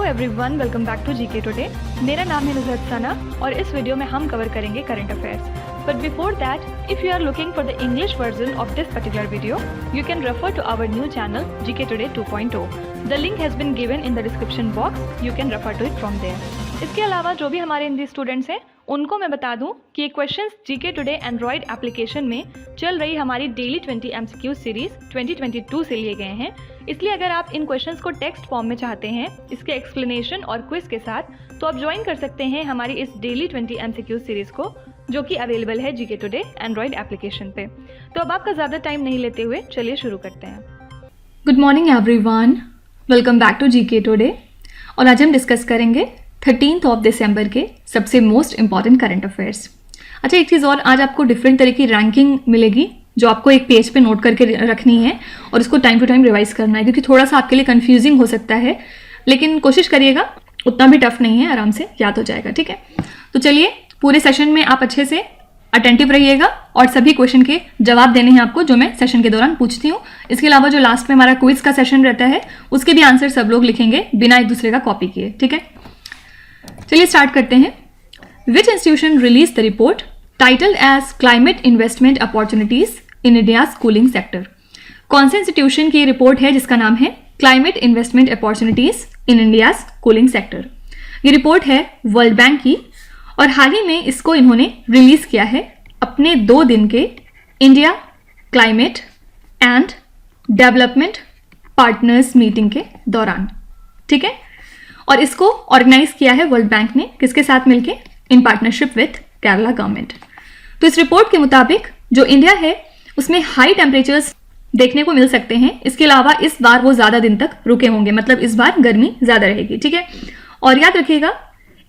Everyone, welcome back to GK today. मेरा नाम है नुज़रत सना और इस वीडियो में हम कवर करेंगे current affairs. But before that, if you are looking for the English version of this particular video, you can refer to our new channel GK today 2.0। The link has been given in the description box, you can refer to it from there. इसके अलावा जो भी हमारे Hindi students हैं उनको मैं बता दूं कि ये questions GK today Android application में चल रही हमारी डेली 20 MCQ सीरीज 2022 से लिए गए हैं। इसलिए अगर आप इन क्वेश्चंस को टेक्स्ट फॉर्म में चाहते हैं इसके एक्सप्लेनेशन और क्विज के साथ, तो आप ज्वाइन कर सकते हैं हमारी इस डेली 20 MCQ सीरीज को, जो कि अवेलेबल है जीके टुडे एंड्रॉयड एप्लीकेशन पे। तो अब आपका ज़्यादा टाइम नहीं लेते हुए चलिए शुरू करते हैं। Good morning everyone, welcome back to GK today. और आज हम डिस्कस करेंगे 13 दिसंबर के सबसे मोस्ट इंपॉर्टेंट करंट अफेयर्स। अच्छा, एक चीज़ और, आज आपको डिफरेंट तरह की रैंकिंग मिलेगी जो आपको एक पेज पे नोट करके रखनी है और इसको टाइम टू टाइम रिवाइज करना है, क्योंकि थोड़ा सा आपके लिए कंफ्यूजिंग हो सकता है, लेकिन कोशिश करिएगा, उतना भी टफ नहीं है, आराम से याद हो जाएगा। ठीक है, तो चलिए पूरे सेशन में आप अच्छे से अटेंटिव रहिएगा और सभी क्वेश्चन के जवाब देने हैं आपको जो मैं सेशन के दौरान पूछती हूँ। इसके अलावा जो लास्ट में हमारा क्विज का सेशन रहता है उसके भी आंसर सब लोग लिखेंगे बिना एक दूसरे का कॉपी किए। ठीक है, चलिए स्टार्ट करते हैं। Which institution release the report titled as climate investment opportunities in India's cooling sector? कौन से इंस्टीट्यूशन की रिपोर्ट है जिसका नाम है climate investment opportunities in India's cooling sector? ये रिपोर्ट है वर्ल्ड बैंक की और हाल ही में इसको इन्होंने रिलीज किया है अपने 2 दिन के India climate and development partners meeting के दौरान। ठीक है, और इसको ऑर्गेनाइज किया है वर्ल्ड बैंक ने, किसके साथ मिलके? In partnership with Kerala government. तो इस रिपोर्ट के मुताबिक जो इंडिया है उसमें हाई टेम्परेचर्स देखने को मिल सकते हैं। इसके अलावा इस बार वो ज़्यादा दिन तक रुके होंगे, मतलब इस बार गर्मी ज़्यादा रहेगी। ठीक है, और याद रखिएगा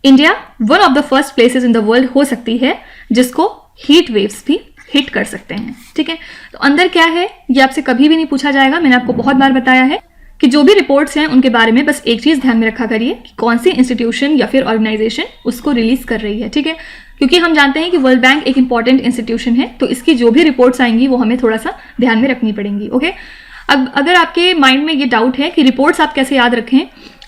India one of the first places in the world हो सकती है जिसको हीट वेव्स भी हिट कर सकते हैं। ठीक है, तो अंदर क्या है ये आपसे कभी भी नहीं पूछा जाएगा। मैंने आपको बहुत बार बताया है कि जो भी रिपोर्ट्स हैं उनके बारे में बस एक चीज़ ध्यान में रखा करिए कि कौन सी इंस्टीट्यूशन या फिर ऑर्गेनाइजेशन उसको रिलीज कर रही है। ठीक है, क्योंकि हम जानते हैं कि वर्ल्ड बैंक एक इंपॉर्टेंट इंस्टीट्यूशन है, तो इसकी जो भी रिपोर्ट्स आएंगी वो हमें थोड़ा सा ध्यान में रखनी पड़ेंगी। ओके, अब अगर आपके माइंड में ये डाउट है कि रिपोर्ट्स आप कैसे याद रखें,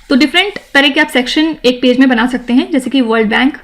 तो डिफरेंट तरह के आप सेक्शन एक पेज में बना सकते हैं, जैसे कि वर्ल्ड बैंक,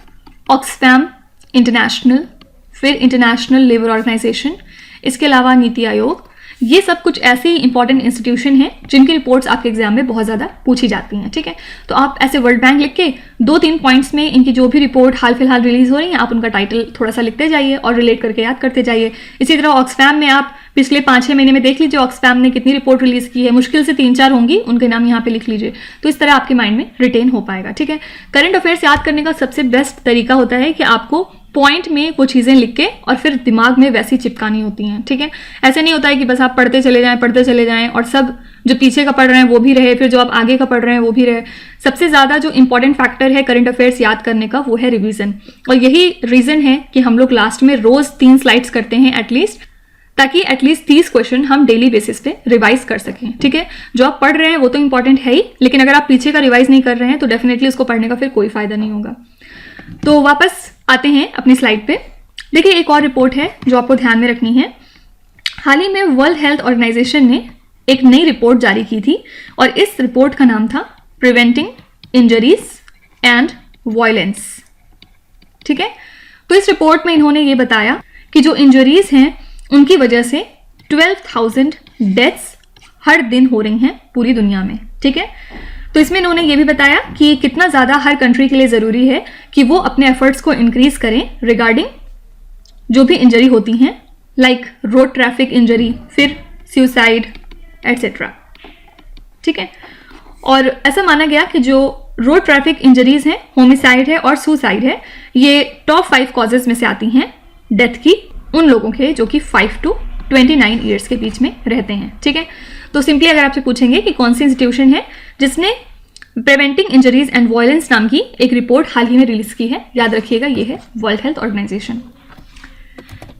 ऑक्सफैम इंटरनेशनल, फिर इंटरनेशनल लेबर ऑर्गेनाइजेशन, इसके अलावा नीति आयोग। ये सब कुछ ऐसे ही इंपॉर्टेंट इंस्टीट्यूशन हैं जिनकी रिपोर्ट्स आपके एग्जाम में बहुत ज़्यादा पूछी जाती हैं। ठीक है, तो आप ऐसे वर्ल्ड बैंक लिख के 2-3 पॉइंट्स में इनकी जो भी रिपोर्ट हाल फिलहाल रिलीज हो रही है आप उनका टाइटल थोड़ा सा लिखते जाइए और रिलेट करके याद करते जाइए। इसी तरह ऑक्सफैम में आप पिछले 5-6 महीने में देख लीजिए ऑक्सफैम ने कितनी रिपोर्ट रिलीज की है, मुश्किल से 3-4 होंगी, उनके नाम यहाँ पे लिख लीजिए, तो इस तरह आपके माइंड में रिटेन हो पाएगा। ठीक है, करंट अफेयर्स याद करने का सबसे बेस्ट तरीका होता है कि आपको पॉइंट में वो चीज़ें लिख के और फिर दिमाग में वैसी चिपकानी होती हैं। ठीक है, ऐसे नहीं होता है कि बस आप पढ़ते चले जाएं और सब जो पीछे का पढ़ रहे हैं वो भी रहे, फिर जो आप आगे का पढ़ रहे हैं वो भी रहे। सबसे ज़्यादा जो इंपॉर्टेंट फैक्टर है करंट अफेयर्स याद करने का वो है रिवीजन, और यही रीज़न है कि हम लोग लास्ट में रोज़ 3 स्लाइड्स करते हैं एटलीस्ट, ताकि एटलीस्ट 30 क्वेश्चन हम डेली बेसिस पे रिवाइज कर सकें। ठीक है, जो आप पढ़ रहे हैं वो तो इंपॉर्टेंट है ही, लेकिन अगर आप पीछे का रिवाइज नहीं कर रहे हैं तो डेफिनेटली उसको पढ़ने का फिर कोई फायदा नहीं होगा। तो वापस आते हैं अपनी स्लाइड पे। देखिए, एक और रिपोर्ट है जो आपको ध्यान में रखनी है। हाल ही में वर्ल्ड हेल्थ ऑर्गेनाइजेशन ने एक नई रिपोर्ट जारी की थी और इस रिपोर्ट का नाम था प्रिवेंटिंग इंजरीज एंड वायलेंस। ठीक है, तो इस रिपोर्ट में इन्होंने ये बताया कि जो इंजरीज हैं उनकी वजह से 12,000 डेथ्स हर दिन हो रही हैं पूरी दुनिया में। ठीक है, तो इसमें इन्होंने ये भी बताया कि कितना ज़्यादा हर कंट्री के लिए ज़रूरी है कि वो अपने एफर्ट्स को इंक्रीज करें रिगार्डिंग जो भी इंजरी होती हैं, लाइक रोड ट्रैफिक इंजरी, फिर सुसाइड एटसेट्रा। ठीक है, और ऐसा माना गया कि जो रोड ट्रैफिक इंजरीज हैं, होमिसाइड है और सुसाइड है, ये टॉप 5 कॉजेज में से आती हैं डेथ की उन लोगों के जो कि 5 to 29 ईयर्स के बीच में रहते हैं। ठीक है, तो सिंपली अगर आपसे पूछेंगे कि कौन सी इंस्टीट्यूशन है जिसने प्रिवेंटिंग इंजरीज एंड वायलेंस नाम की एक रिपोर्ट हाल ही में रिलीज की है, याद रखिएगा ये है world health organisation.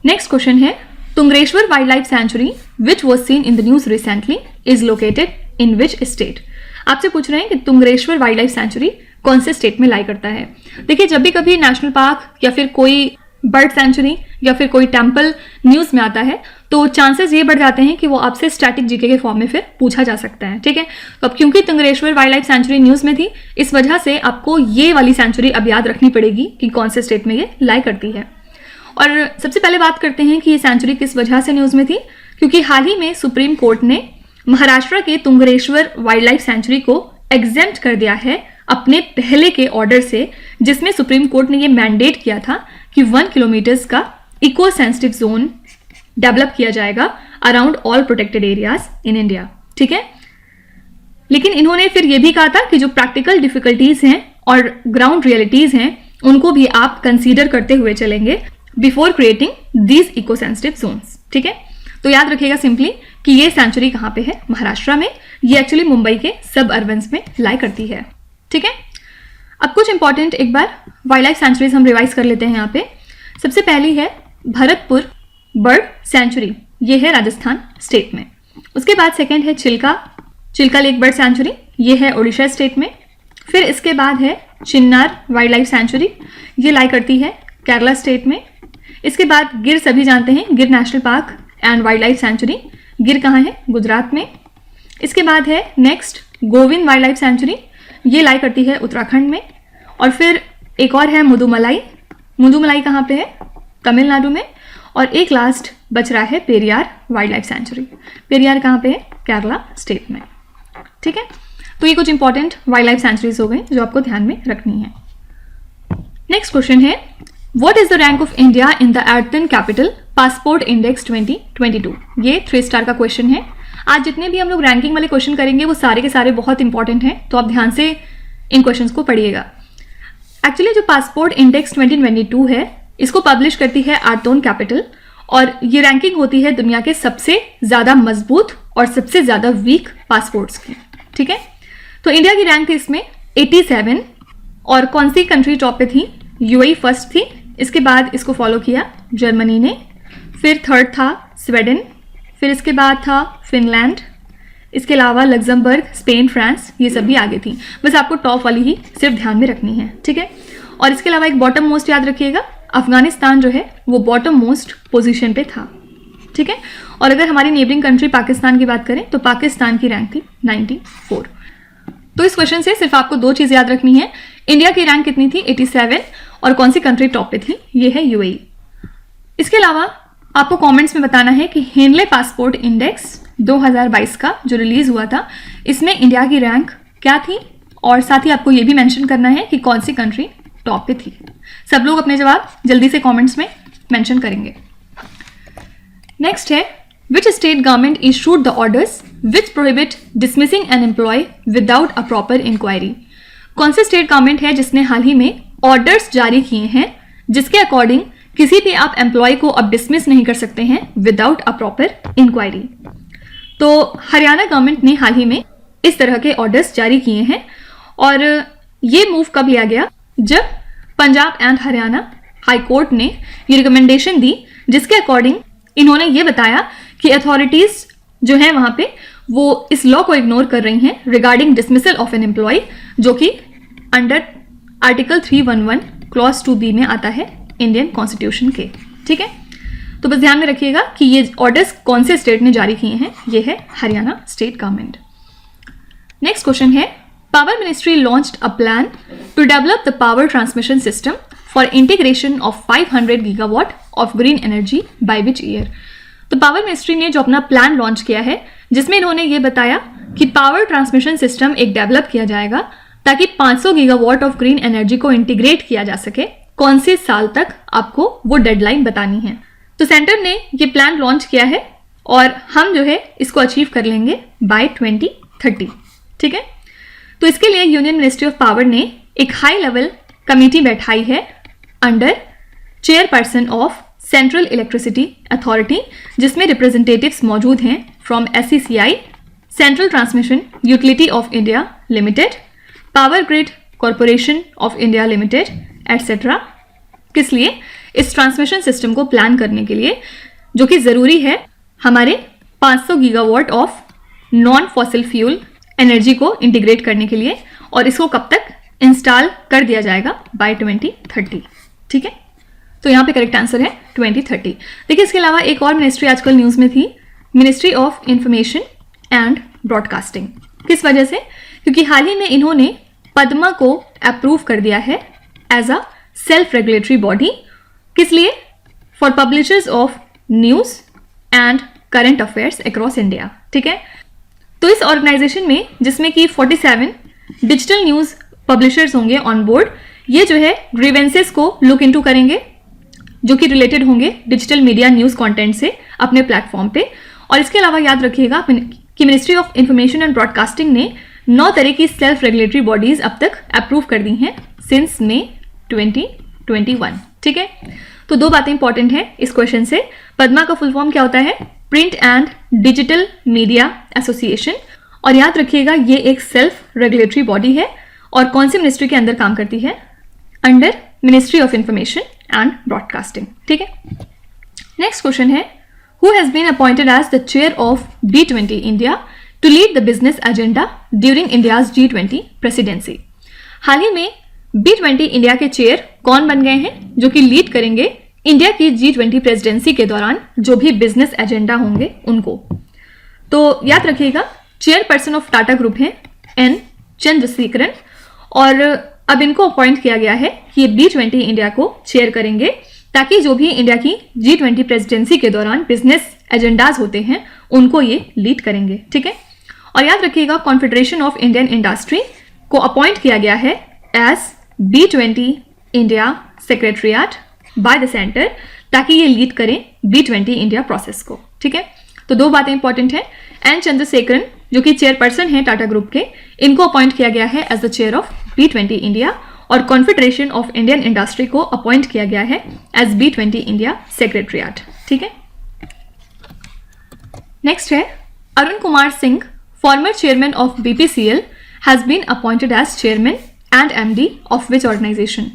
Next question है, Tungareshwar wildlife sanctuary which was seen in the news recently is located in which state? आपसे पूछ रहे हैं कि तुंगरेश्वर वाइल्ड लाइफ सेंचुरी कौन से स्टेट में लाई करता है। देखिए, जब भी कभी नेशनल पार्क या फिर कोई बर्ड सेंचुरी या फिर कोई टेम्पल न्यूज़ में आता है तो चांसेस ये बढ़ जाते हैं कि वो आपसे स्टैटिक जीके के फॉर्म में फिर पूछा जा सकता है। ठीक है, तो अब क्योंकि तुंगरेश्वर वाइल्ड लाइफ सेंचुरी न्यूज़ में थी, इस वजह से आपको ये वाली सेंचुरी अब याद रखनी पड़ेगी कि कौन से स्टेट में ये लाई करती है। और सबसे पहले बात करते हैं कि ये सेंचुरी किस वजह से न्यूज़ में थी। क्योंकि हाल ही में सुप्रीम कोर्ट ने महाराष्ट्र के तुंगरेश्वर वाइल्ड लाइफ सेंचुरी को एग्जेम्प्ट कर दिया है अपने पहले के ऑर्डर से, जिसमें सुप्रीम कोर्ट ने ये मैंडेट किया था कि 1 किलोमीटर का इको सेंसिटिव जोन डेवलप किया जाएगा around all protected areas in India. ठीक है, लेकिन इन्होंने फिर ये भी कहा था कि जो प्रैक्टिकल डिफिकल्टीज हैं और ग्राउंड रियलिटीज हैं उनको भी आप कंसीडर करते हुए चलेंगे before creating these eco sensitive zones. ठीक है, तो याद रखिएगा सिंपली कि ये सेंचुरी कहाँ पे है, महाराष्ट्र में। ये एक्चुअली मुंबई के सब अर्बन्स में लाई करती है। ठीक है, अब कुछ इंपॉर्टेंट एक बार वाइल्ड लाइफ सेंचुरीज हम रिवाइज कर लेते हैं यहाँ पे। सबसे पहली है भरतपुर बर्ड सेंचुरी, ये है राजस्थान स्टेट में। उसके बाद सेकंड है चिल्का लेक बर्ड सेंचुरी, ये है उड़ीसा स्टेट में। फिर इसके बाद है चिन्नार वाइल्ड लाइफ सेंचुरी, ये लाई करती है केरला स्टेट में। इसके बाद गिर, सभी जानते हैं गिर national park and wild life sanctuary, गिर कहाँ है, गुजरात में। इसके बाद है next Govind wild life sanctuary, ये लाई करती है उत्तराखंड में। और फिर एक और है मुदुमलाई कहाँ पे है, तमिलनाडु में। और एक लास्ट बच रहा है Periyar wild life sanctuary, Periyar कहाँ पे है, केरला स्टेट में। ठीक है, तो ये कुछ इंपॉर्टेंट वाइल्ड लाइफ सेंचुरीज हो गई जो आपको ध्यान में रखनी है। नेक्स्ट क्वेश्चन है what is the rank of India in the Arton capital passport index 2022। ये 3 स्टार का क्वेश्चन है। आज जितने भी हम लोग रैंकिंग वाले क्वेश्चन करेंगे वो सारे के सारे बहुत इंपॉर्टेंट हैं, तो आप ध्यान से इन क्वेश्चंस को पढ़िएगा। एक्चुअली जो पासपोर्ट इंडेक्स 2022 है इसको पब्लिश करती है एर्थन कैपिटल, और ये रैंकिंग होती है दुनिया के सबसे ज़्यादा मजबूत और सबसे ज़्यादा वीक पासपोर्ट्स की। ठीक है, तो इंडिया की रैंक थी इसमें 87, और कौन सी कंट्री टॉप पे थी, यूएई फर्स्ट थी। इसके बाद इसको फॉलो किया जर्मनी ने, फिर थर्ड था स्वीडन, फिर इसके बाद था फिनलैंड, इसके अलावा लग्जमबर्ग, स्पेन, फ्रांस, ये सब भी आगे थी। बस आपको टॉप वाली ही सिर्फ ध्यान में रखनी है। ठीक है, और इसके अलावा एक बॉटम मोस्ट याद रखिएगा, अफगानिस्तान जो है वो बॉटम मोस्ट पोजीशन पे था। ठीक है, और अगर हमारी नेबरिंग कंट्री पाकिस्तान की बात करें तो पाकिस्तान की रैंक थी 94। तो इस क्वेश्चन से सिर्फ आपको 2 चीज़ याद रखनी है, इंडिया की रैंक कितनी थी 87, और कौन सी कंट्री टॉप पे थी, ये है यूएई। इसके अलावा आपको कमेंट्स में बताना है कि हेनले पासपोर्ट इंडेक्स 2022 का जो रिलीज हुआ था इसमें इंडिया की रैंक क्या थी, और साथ ही आपको ये भी मेंशन करना है कि कौन सी कंट्री टॉप पे थी। सब लोग अपने जवाब जल्दी से कमेंट्स में मेंशन करेंगे। नेक्स्ट है which state government issued the orders which prohibit dismissing an employee without a proper inquiry. कौन सी स्टेट गवर्नमेंट है जिसने हाल ही में ऑर्डर्स जारी किए हैं जिसके अकॉर्डिंग किसी भी आप एम्प्लॉय को अब डिसमिस नहीं कर सकते हैं विदाउट अ प्रॉपर इंक्वायरी। तो हरियाणा गवर्नमेंट ने हाल ही में इस तरह के ऑर्डर्स जारी किए हैं, और ये मूव कब लिया गया, जब Punjab and Haryana high court ने ये रिकमेंडेशन दी जिसके अकॉर्डिंग इन्होंने ये बताया कि अथॉरिटीज जो हैं वहां पे वो इस लॉ को इग्नोर कर रही हैं regarding dismissal of an employee, जो कि अंडर आर्टिकल 311 क्लॉज 2B में आता है इंडियन कॉन्स्टिट्यूशन के। ठीक है, तो बस ध्यान में रखिएगा कि ये ऑर्डर्स कौन से स्टेट ने जारी किए हैं, ये है Haryana state government. Next question है power ministry launched a plan to develop the power transmission system for integration of 500 gigawatt of green energy by which year. तो पावर मिनिस्ट्री ने जो अपना प्लान लॉन्च किया है जिसमें इन्होंने ये बताया कि पावर ट्रांसमिशन सिस्टम एक डेवलप किया जाएगा ताकि 500 गीगावाट ऑफ ग्रीन एनर्जी को इंटीग्रेट किया जा सके। कौन से साल तक आपको वो डेडलाइन बतानी है। तो सेंटर ने ये प्लान लॉन्च किया है और हम जो है इसको अचीव कर लेंगे बाय 2030। ठीक है, तो इसके लिए यूनियन मिनिस्ट्री ऑफ पावर ने एक हाई लेवल कमेटी बैठाई है under chairperson of central electricity authority, जिसमें रिप्रेजेंटेटिव्स मौजूद हैं from SCCI, central transmission utility of India limited, power grid corporation of India limited etcetera. किस लिए? इस ट्रांसमिशन सिस्टम को प्लान करने के लिए, जो कि ज़रूरी है हमारे 500 gigawatt of non fossil fuel energy को इंटीग्रेट करने के लिए। और इसको कब तक इंस्टॉल कर दिया जाएगा बाय 2030। ठीक है, तो यहाँ पे करेक्ट आंसर है 2030। देखिए इसके अलावा एक और मिनिस्ट्री आजकल न्यूज़ में थी, ministry of information and broadcasting. किस वजह से? क्योंकि हाल ही में इन्होंने पद्मा को अप्रूव कर दिया है as a self regulatory body. किस लिए? For publishers of news and current affairs across India. ठीक है, तो इस ऑर्गेनाइजेशन में जिसमें कि 47 डिजिटल न्यूज़ पब्लिशर्स होंगे ऑन बोर्ड, ये जो है ग्रीवेंसेस को लुक इनटू करेंगे जो कि रिलेटेड होंगे डिजिटल मीडिया न्यूज़ कंटेंट से अपने प्लेटफॉर्म पे। और इसके अलावा याद रखिएगा कि ministry of information and broadcasting ने 9 तरह की सेल्फ रेगुलेटरी बॉडीज अब तक अप्रूव कर दी हैं सिंस मई 2021। ठीक है, तो 2 बातें इंपॉर्टेंट हैं इस क्वेश्चन से। पद्मा का फुल फॉर्म क्या होता है? Print and digital media association. और याद रखिएगा ये एक सेल्फ रेगुलेटरी बॉडी है और कौन सी मिनिस्ट्री के अंदर काम करती है? Under ministry of information and broadcasting. ठीक है, नेक्स्ट क्वेश्चन है, who has been appointed as the chair of B20 India to lead the business agenda during India's G20 presidency. हाल ही में B20 इंडिया के चेयर कौन बन गए हैं जो कि लीड करेंगे इंडिया की G20 प्रेसिडेंसी के दौरान जो भी बिजनेस एजेंडा होंगे उनको? तो याद रखिएगा चेयरपर्सन ऑफ टाटा ग्रुप हैं N चंद्रशेखरन, और अब इनको अपॉइंट किया गया है कि ये B20 इंडिया को चेयर करेंगे ताकि जो भी इंडिया की G20 प्रेसिडेंसी के दौरान बिजनेस एजेंडाज होते हैं उनको ये लीड करेंगे। ठीक है, और याद रखिएगा कॉन्फेडरेशन ऑफ इंडियन इंडस्ट्री को अपॉइंट किया गया है as B20 India secretariat by the centre ताकि ये लीड करें B20 इंडिया प्रोसेस को। ठीक है, तो 2 बातें इंपॉर्टेंट हैं। एन चंद्रशेखरन जो कि चेयरपर्सन है टाटा ग्रुप के, इनको अपॉइंट किया गया है as the chair of B20 India, और कॉन्फेडरेशन ऑफ इंडियन इंडस्ट्री को अपॉइंट किया गया है एज B20 इंडिया सेक्रेटरीट। ठीक है, नेक्स्ट है Arun Kumar Singh, former chairman of BPCL, has been appointed as chairman and MD of which organisation.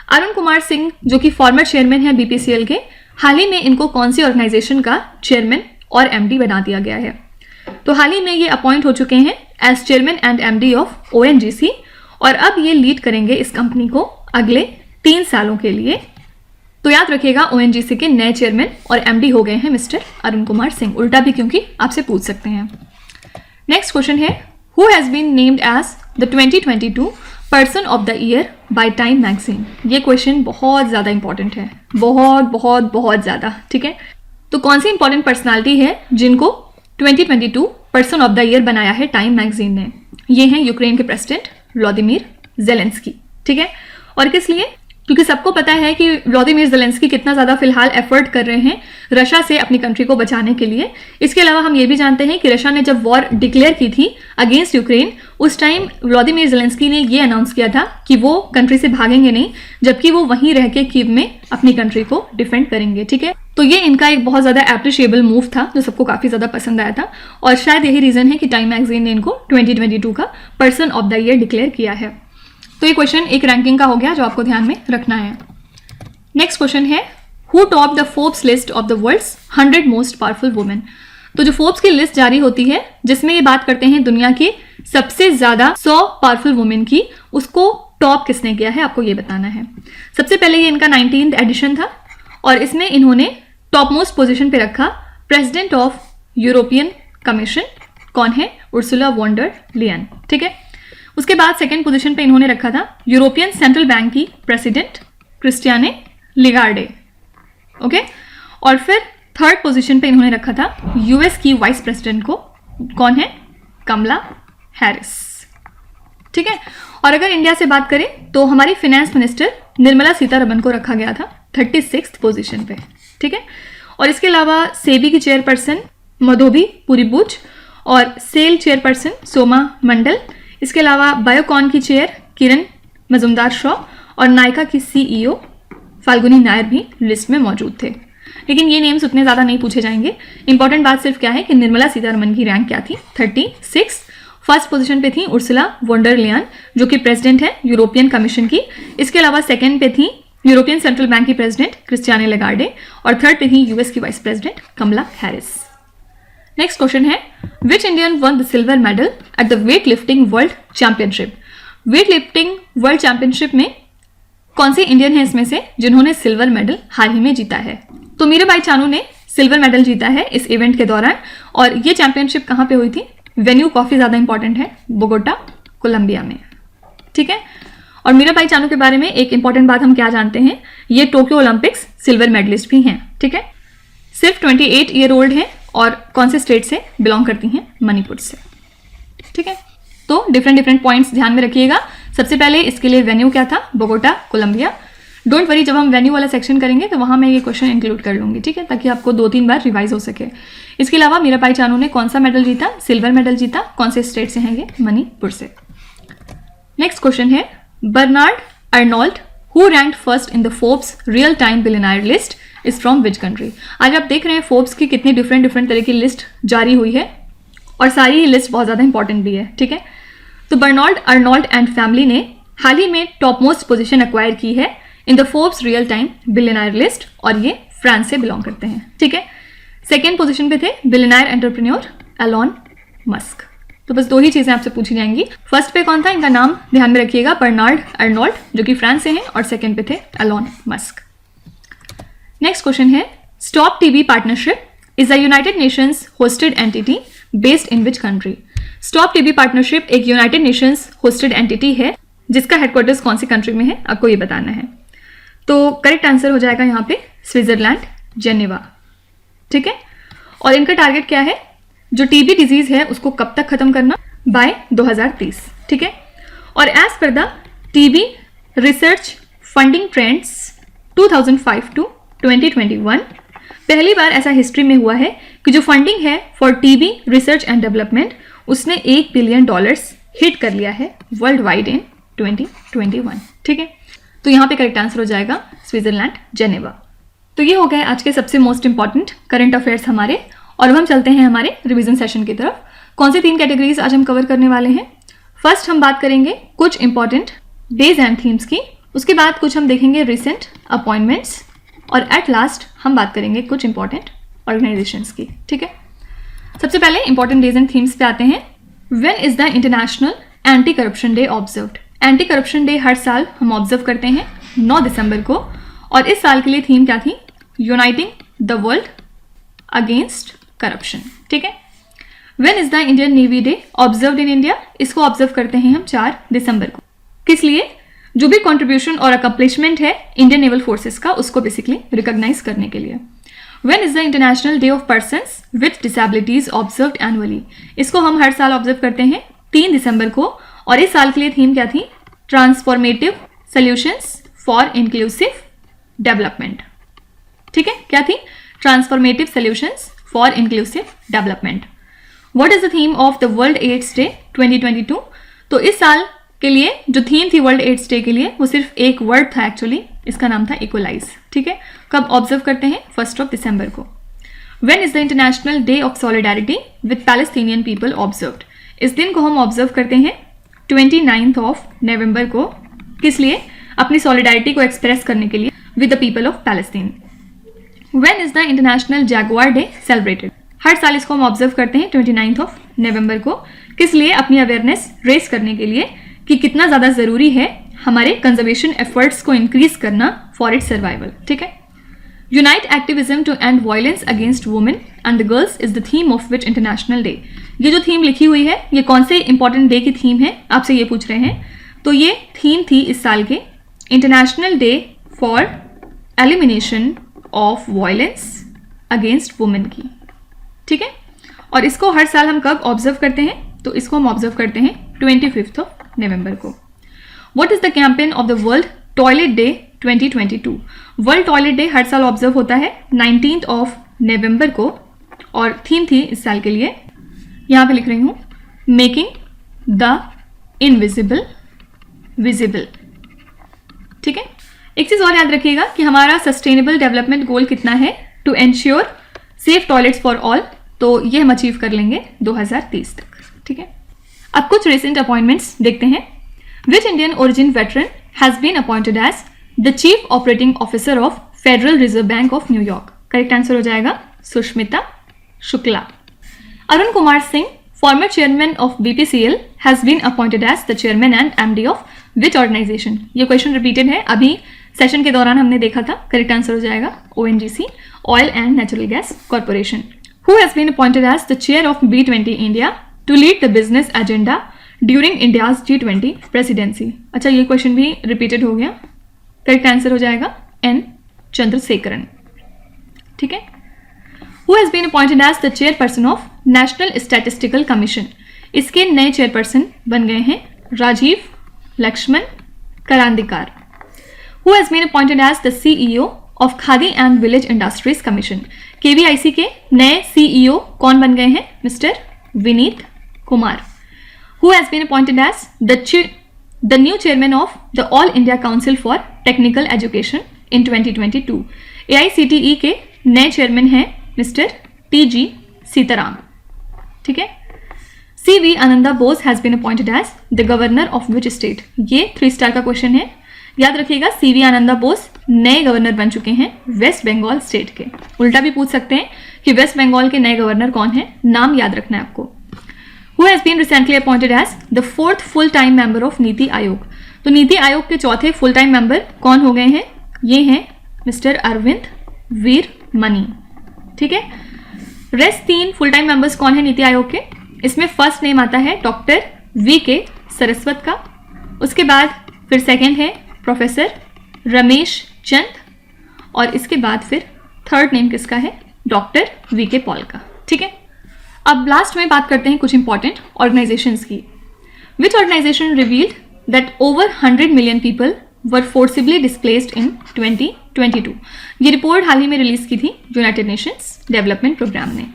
Arun Kumar Singh जो कि फॉर्मर चेयरमैन है BPCL के, हाल ही में इनको कौन सी ऑर्गेनाइजेशन का चेयरमैन और MD बना दिया गया है? तो हाल ही में ये अपॉइंट हो चुके हैं as chairman and MD of ONGC, और अब ये लीड करेंगे इस कंपनी को अगले 3 सालों के लिए। तो याद रखिएगा ONGC के नए चेयरमैन और MD हो गए हैं मिस्टर अरुण कुमार सिंह, उल्टा भी क्योंकि आपसे पूछ सकते हैं। नेक्स्ट क्वेश्चन है, who has been named as the 2022 person of the year by Time magazine. ये क्वेश्चन बहुत ज़्यादा इंपॉर्टेंट है, बहुत बहुत बहुत ज़्यादा। ठीक है, तो कौन सी इंपॉर्टेंट पर्सनालिटी है जिनको 2022 पर्सन ऑफ द ईयर बनाया है टाइम मैगजीन ने? ये हैं यूक्रेन के प्रेसिडेंट व्लादिमीर ज़ेलेंस्की। ठीक है, और किस लिए? क्योंकि सबको पता है कि व्लादिमीर ज़ेलेंस्की कितना ज़्यादा फिलहाल एफर्ट कर रहे हैं रशिया से अपनी कंट्री को बचाने के लिए। इसके अलावा हम ये भी जानते हैं कि रशिया ने जब वॉर डिक्लेयर की थी अगेंस्ट यूक्रेन, उस टाइम व्लादिमीर ज़ेलेंस्की ने ये अनाउंस किया था कि वो कंट्री से भागेंगे नहीं, जबकि वो वहीं रह के कीव में अपनी कंट्री को डिफेंड करेंगे। ठीक है, तो ये इनका एक बहुत ज़्यादा एप्रिशिएबल मूव था जो सबको काफ़ी ज़्यादा पसंद आया था, और शायद यही रीज़न है कि टाइम मैगजीन ने इनको 2022 का person of the year declare किया है। तो ये क्वेश्चन एक रैंकिंग का हो गया जो आपको ध्यान में रखना है। नेक्स्ट क्वेश्चन है, who top the Forbes list of the world's 100 most powerful women. तो जो फोर्ब्स की लिस्ट जारी होती है जिसमें ये बात करते हैं दुनिया की सबसे ज़्यादा 100 पावरफुल वुमेन की, उसको टॉप किसने किया है आपको ये बताना है। सबसे पहले ये इनका 19th एडिशन था और इसमें इन्होंने टॉप मोस्ट पोजिशन पे रखा प्रेसिडेंट ऑफ यूरोपियन कमीशन, कौन है? उर्सुला वॉन डर लियन। ठीक है, उसके बाद सेकेंड पोजीशन पे इन्होंने रखा था यूरोपियन सेंट्रल बैंक की प्रेसिडेंट क्रिस्टियाने लिगार्डे। ओके, और फिर थर्ड पोजीशन पे इन्होंने रखा था यूएस की वाइस प्रेसिडेंट को, कौन है? कमला हैरिस। ठीक है, और अगर इंडिया से बात करें तो हमारी फाइनेंस मिनिस्टर निर्मला सीतारमण को रखा गया था 36th पोजीशन पे। ठीक है, और इसके अलावा सेबी की चेयरपर्सन मधोबी पुरीबुच और सेल चेयरपर्सन सोमा मंडल, इसके अलावा बायोकॉन की चेयर किरण मजुमदार शॉ और नायका की CEO फाल्गुनी नायर भी लिस्ट में मौजूद थे। लेकिन ये नेम्स उतने ज़्यादा नहीं पूछे जाएंगे। इंपॉर्टेंट बात सिर्फ क्या है कि निर्मला सीतारमण की रैंक क्या थी? 36। फर्स्ट पोजीशन पे थी उर्सुला वॉन डर लियन जो कि प्रेसिडेंट है यूरोपियन कमीशन की। इसके अलावा सेकेंड पे थी यूरोपियन सेंट्रल बैंक की प्रेसिडेंट क्रिस्टियाने लिगार्डे और थर्ड पे थी यूएस की vice president Kamala Harris. Next question है, which Indian won the silver medal at the weightlifting world championship. Weightlifting world championship में कौन से इंडियन हैं इसमें से जिन्होंने सिल्वर मेडल हाल ही में जीता है? तो मीराबाई चानू ने सिल्वर मेडल जीता है इस इवेंट के दौरान। और ये चैंपियनशिप कहाँ पे हुई थी? वेन्यू काफ़ी ज़्यादा इंपॉर्टेंट है, बोगोटा, कोलंबिया में। ठीक है। और मीराबाई चानू के बारे में एक इंपॉर्टेंट बात हम क्या जानते हैं, ये टोक्यो ओलंपिक्स सिल्वर मेडलिस्ट भी हैं। ठीक है। सिर्फ 28 ईयर ओल्ड हैं और कौन से स्टेट से बिलोंग करती हैं? मणिपुर से। ठीक है। तो डिफरेंट पॉइंट्स ध्यान में रखिएगा। सबसे पहले इसके लिए वेन्यू क्या था? Bogota, Colombia. डोंट वरी, जब हम वेन्यू वाला सेक्शन करेंगे तो वहां मैं ये क्वेश्चन इंक्लूड कर लूंगी। ठीक है, ताकि आपको 2-3 बार रिवाइज हो सके। इसके अलावा मीराबाई चानू ने कौन सा मेडल जीता? सिल्वर मेडल जीता। कौन से स्टेट से हैं ये? मणिपुर से। नेक्स्ट क्वेश्चन है, Bernard Arnault who ranked first in the Forbes real time billionaire list is from which country? आज आप देख रहे हैं फोर्ब्स की कितनी डिफरेंट तरह की लिस्ट जारी हुई है और सारी ही लिस्ट बहुत ज़्यादा इंपॉर्टेंट भी है। ठीक है। तो बर्नार्ड अर्नोल्ट एंड फैमिली ने हाल ही में टॉप मोस्ट पोजिशन एक्वायर की है इन the Forbes real time billionaire list और ये फ्रांस से बिलोंग करते हैं। ठीक है। सेकेंड पोजिशन पे थे बिलियनर एंटरप्रेन्योर एलॉन मस्क। तो बस 2 ही चीजें आपसे पूछी जाएंगी। फर्स्ट पे कौन था? इनका नाम ध्यान में रखिएगा, बर्नार्ड अर्नोल्ट, जो कि फ्रांस से हैं, और सेकेंड पे थे एलॉन मस्क। नेक्स्ट क्वेश्चन है, stop TB partnership is a United Nations hosted entity based in which country? Stop TB partnership एक यूनाइटेड नेशंस होस्टेड एंटिटी है जिसका हेडक्वार्टर्स कौन सी कंट्री में है, आपको ये बताना है। तो करेक्ट आंसर हो जाएगा यहाँ पे स्विट्जरलैंड, जेनेवा। ठीक है। और इनका टारगेट क्या है? जो टीबी डिजीज है उसको कब तक खत्म करना? बाय 2030। ठीक है। और as per the TB research funding trends 2005 to 2021 पहली बार ऐसा हिस्ट्री में हुआ है कि जो फंडिंग है for TB research and development उसने $1 बिलियन हिट कर लिया है वर्ल्ड वाइड इन 2021। ठीक है। तो यहाँ पे करेक्ट आंसर हो जाएगा स्विट्जरलैंड, जेनेवा। तो ये हो गए आज के सबसे मोस्ट इंपॉर्टेंट करंट अफेयर्स हमारे। और अब हम चलते हैं हमारे रिवीजन सेशन की तरफ। कौन सी 3 कैटेगरीज आज हम कवर करने वाले हैं? फर्स्ट हम बात करेंगे कुछ इंपॉर्टेंट डेज एंड थीम्स की, उसके बाद कुछ हम देखेंगे रिसेंट अपॉइंटमेंट्स, और एट लास्ट हम बात करेंगे कुछ इंपॉर्टेंट ऑर्गेनाइजेशंस की। ठीक है। सबसे पहले इंपॉर्टेंट डेज एंड थीम्स पे आते हैं। When is the international anti corruption day observed? Anti corruption day हर साल हम ऑब्जर्व करते हैं 9 दिसंबर को, और इस साल के लिए थीम क्या थी? Uniting the world against corruption. ठीक है। When is the Indian navy day observed in India? इसको ऑब्जर्व करते हैं हम 4 दिसंबर को। किस लिए? जो भी कंट्रीब्यूशन और अकम्प्लिशमेंट है इंडियन नेवल फोर्सेस का उसको बेसिकली रिकॉग्नाइज करने के लिए। When is the international day of persons with disabilities observed annually? इसको हम हर साल ऑब्जर्व करते हैं 3 दिसंबर को, और इस साल के लिए थीम क्या थी? Transformative solutions for inclusive development. ठीक है। क्या थी? Transformative solutions for inclusive development. What is the theme of the World AIDS Day 2022? तो इस साल के लिए जो थीम थी वर्ल्ड एड्स डे के लिए वो सिर्फ एक वर्ड था एक्चुअली, इसका नाम था इक्वलाइज। ठीक है। कब ऑब्जर्व करते हैं? 1 दिसंबर को। When is the international day of solidarity with Palestinian people observed? इस दिन को हम ऑब्जर्व करते हैं 29 नवंबर को। किस लिए? अपनी सॉलिडारिटी को एक्सप्रेस करने के लिए with the people of Palestine. When is the international jaguar day celebrated? हर साल इसको हम ऑब्जर्व करते हैं 29 नवंबर को। किस लिए? अपनी अवेयरनेस रेस करने के लिए कि कितना ज़्यादा ज़रूरी है हमारे कंजर्वेशन एफर्ट्स को इंक्रीज करना फॉर इट्स सर्वाइवल। ठीक है। Unite activism to end violence against women and the girls is the theme of which international day? ये जो थीम लिखी हुई है ये कौन से इंपॉर्टेंट डे की थीम है, आपसे ये पूछ रहे हैं। तो ये थीम थी इस साल के international day for elimination of violence against women की। ठीक है। और इसको हर साल हम कब ऑब्जर्व करते हैं? तो इसको हम ऑब्जर्व करते हैं 25 नवंबर को। What is the campaign of the world toilet day 2022? World toilet day हर साल ऑब्जर्व होता है 19 नवंबर को, और थीम थी इस साल के लिए, यहाँ पे लिख रही हूँ, मेकिंग द इनविजिबल विजिबल। ठीक है। एक चीज और याद रखिएगा कि हमारा सस्टेनेबल डेवलपमेंट गोल कितना है? To ensure safe toilets for all. तो ये हम अचीव कर लेंगे 2030 तक। ठीक है। अब कुछ रिसेंट अपॉइंटमेंट्स देखते हैं। Which Indian origin veteran has been appointed as the chief operating officer of Federal Reserve Bank of New York? Correct answer हो जाएगा Sushmita Shukla. Arun Kumar Singh former chairman of BPCL has been appointed as the chairman and MD of which organisation. ये question repeated है, अभी session के दौरान हमने देखा था। करेक्ट आंसर हो जाएगा ONGC, oil and natural gas corporation. Who has been appointed as the chair of B20 India to lead the business agenda during India's G20 presidency. अच्छा, ये क्वेश्चन भी रिपीटेड हो गया। करेक्ट आंसर हो जाएगा N Chandrasekaran. ठीक है। Who has been appointed as the chairperson of national statistical commission. इसके नए चेयरपर्सन बन गए हैं Rajiv Lakshman Karandikar. Who has been appointed as the CEO of Khadi and village industries commission. KVIC के नए CEO कौन बन गए हैं? Mister Vineet Kumar. Who has been appointed as the new chairman of the All India Council for Technical Education in 2022। AICTE के नए chairman हैं mister TG Sitaram. ठीक है। CV Ananda Bose has been appointed as the governor of which state. ये 3 star का question है, याद रखिएगा। CV आनंदा बोस नए गवर्नर बन चुके हैं वेस्ट बंगाल स्टेट के। उल्टा भी पूछ सकते हैं कि वेस्ट बंगाल के नए गवर्नर कौन है, नाम याद रखना है आपको। Who has been recently appointed as the 4th full-time member of NITI Aayog. तो नीति आयोग के चौथे फुल टाइम मेंबर कौन हो गए हैं? ये हैं मिस्टर अरविंद वीर मनी। ठीक है। रेस्ट 3 फुल टाइम मेंबर्स कौन है नीति आयोग के? इसमें फर्स्ट नेम आता है डॉक्टर VK सरस्वत का, उसके बाद फिर सेकंड है प्रोफेसर रमेश चंद, और इसके बाद फिर थर्ड नेम किसका है? डॉक्टर VK पॉल का। ठीक है। अब लास्ट में बात करते हैं कुछ इंपॉर्टेंट ऑर्गेनाइजेशंस की। Which organisation revealed that over 100 million people were forcibly displaced in 2022। ये रिपोर्ट हाल ही में रिलीज की थी यूनाइटेड नेशंस डेवलपमेंट प्रोग्राम ने।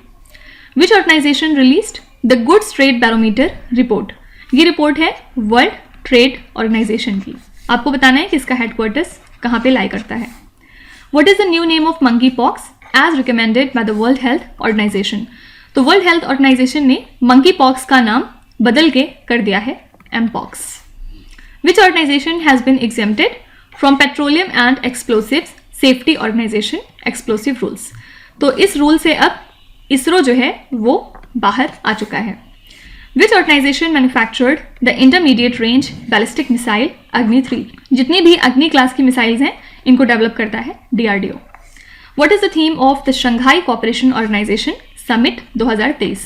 Which organisation released the goods trade barometer report. ये रिपोर्ट है वर्ल्ड ट्रेड ऑर्गेनाइजेशन की। आपको बताना है कि इसका हेडक्वार्टर्स कहाँ पे लाई करता है। What is the new name of monkey pox as recommended by the World health Organisation. तो वर्ल्ड हेल्थ ऑर्गेनाइजेशन ने मंकी पॉक्स का नाम बदल के कर दिया है mpox. Which organisation has been exempted from petroleum and explosives safety organisation explosive rules. तो इस रूल से अब इसरो जो है वो बाहर आ चुका है। Which organisation manufactured the intermediate range ballistic missile Agni 3। जितनी भी अग्नि क्लास की मिसाइल्स हैं इनको डेवलप करता है DRDO। What is the theme of the Shanghai Cooperation Organisation summit 2023।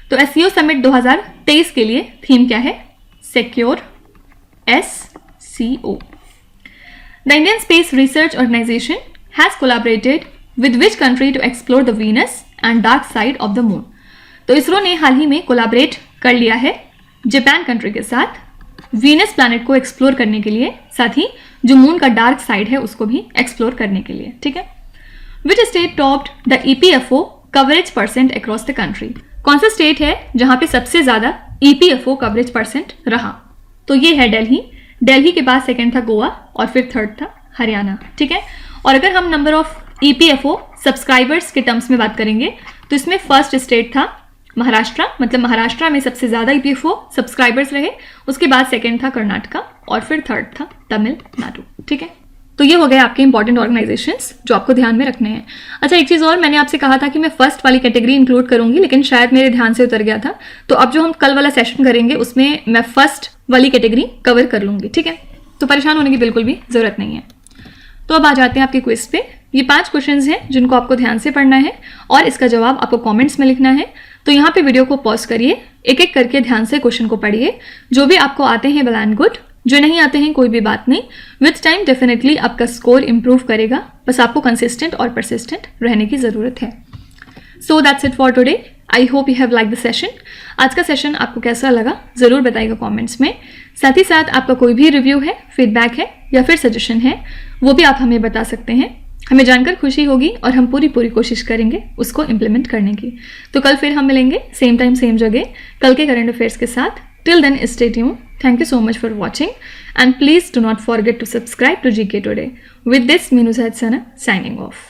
तो SCO समिट 2023 के लिए थीम क्या है? Secure SCO। The Indian Space Research Organisation has collaborated with which country to explore the Venus and dark side of the moon. तो इसरो ने हाल ही में collaborate कर लिया है जापान कंट्री के साथ वीनस प्लैनेट को एक्सप्लोर करने के लिए, साथ ही जो मून का डार्क साइड है उसको भी एक्सप्लोर करने के लिए। ठीक है। Which state topped the EPFO coverage percent across the country. कौन सा स्टेट है जहां पे सबसे ज्यादा EPFO कवरेज परसेंट रहा? तो ये है दिल्ली। दिल्ली के बाद सेकंड था गोवा और फिर थर्ड था हरियाणा। ठीक है। और अगर हम नंबर ऑफ EPFO सब्सक्राइबर्स के टर्म्स में बात करेंगे तो इसमें फर्स्ट स्टेट था महाराष्ट्र, मतलब महाराष्ट्र में सबसे ज्यादा EPFO सब्सक्राइबर्स रहे, उसके बाद सेकंड था कर्नाटका और फिर थर्ड था तमिलनाडु। ठीक है। तो ये हो गए आपके इंपॉर्टेंट ऑर्गेनाइजेशंस जो आपको ध्यान में रखने हैं। अच्छा, एक चीज़ और, मैंने आपसे कहा था कि मैं फर्स्ट वाली कैटेगरी इंक्लूड करूंगी, लेकिन शायद मेरे ध्यान से उतर गया था। तो अब जो हम कल वाला सेशन करेंगे उसमें मैं फर्स्ट वाली कैटेगरी कवर कर लूंगी। ठीक है। तो परेशान होने की बिल्कुल भी जरूरत नहीं है। तो अब आ जाते हैं आपके क्विज पे। ये 5 क्वेश्चंस हैं जिनको आपको ध्यान से पढ़ना है और इसका जवाब आपको कॉमेंट्स में लिखना है। तो यहाँ पे वीडियो को पॉज करिए, एक एक करके ध्यान से क्वेश्चन को पढ़िए। जो भी आपको आते हैं वेल एंड गुड, जो नहीं आते हैं कोई भी बात नहीं। विथ टाइम डेफिनेटली आपका स्कोर इंप्रूव करेगा, बस आपको कंसिस्टेंट और परसिस्टेंट रहने की ज़रूरत है। So that's it for today. I hope you have like the session. आज का सेशन आपको कैसा लगा ज़रूर बताइएगा कमेंट्स में। साथ ही साथ आपका कोई भी रिव्यू है, फीडबैक है या फिर सजेशन है, वो भी आप हमें बता सकते हैं। हमें जानकर खुशी होगी और हम पूरी कोशिश करेंगे उसको इम्प्लीमेंट करने की। तो कल फिर हम मिलेंगे सेम टाइम सेम जगह कल के करंट अफेयर्स के साथ। Till then stay tuned. Thank you so much for watching and please do not forget to subscribe to GK Today. With this, Minu Zaid Sana signing off.